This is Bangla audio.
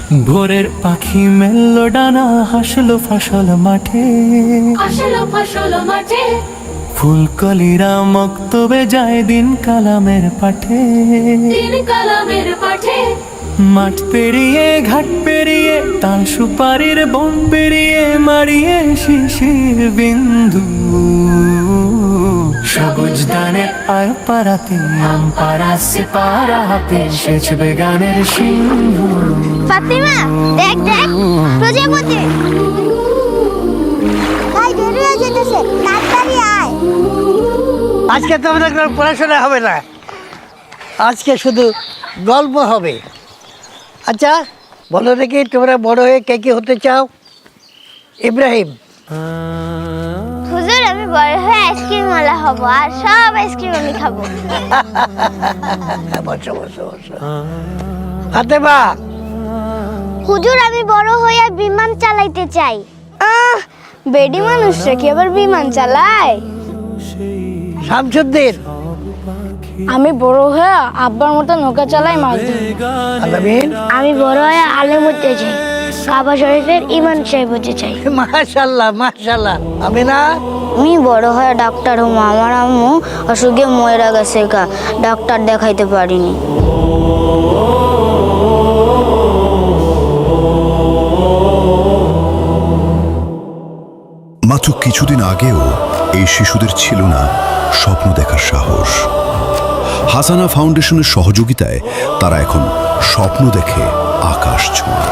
ভোরের পাখি মেললো ডানা, হাসলো ফসল মাঠে, ফুলকলিরা মক্তবে যায় দিন কালামের পাঠে। মাঠ পেরিয়ে ঘাট পেরিয়ে তাল সুপারির বন পেরিয়ে মারিয়ে শিশির বিন্দু, সবুজ দানের আর পারাতে আম পারা সে পারা হাতে সেচবে গানের সিন্ধু। ফাতিমা দেখ দেখ প্রজাপতি, ভাই দেরি হয়ে যেতেছে, তাড়াতাড়ি আয়। আজকে তোমাদের কোনো পড়াশোনা হবে না, আজকে শুধু গল্প হবে। আচ্ছা বলো দেখি, তোমরা বড় হয়ে কে কি হতে চাও? ইব্রাহিম? হুজুর আমি বড় হয়ে আইসক্রিম ওয়ালা হব, আর সব আইসক্রিম আমি খাবো। বসো বসো বসো। ফাতেমা? হুজুর আমি বড় হয়ে বিমান চালাইতে চাই। বেডি মানুষরা কি আবার বিমান চালায়? শামসুদ্দিন? আমি বড় হয়ে আব্বার মতো নৌকা চালাই, মাছ ধরি। আলামিন? আমি বড় হয়ে আলেম হতে চাই, কাবা শরীফের ইমাম সাহেব হতে চাই। মাশাআল্লাহ মাশাআল্লাহ। আমিনা? আমি বড় হয়ে ডাক্তার হবো, আমার আম্মু অসুখে মরে গেছে, ডাক্তার দেখাইতে পারিনি। মাত্র কিছুদিন আগেও এই শিশুদের ছিল না স্বপ্ন দেখার সাহস। হাসানা ফাউন্ডেশনের সহযোগিতায় তারা এখন স্বপ্ন দেখে আকাশ ছোঁয়।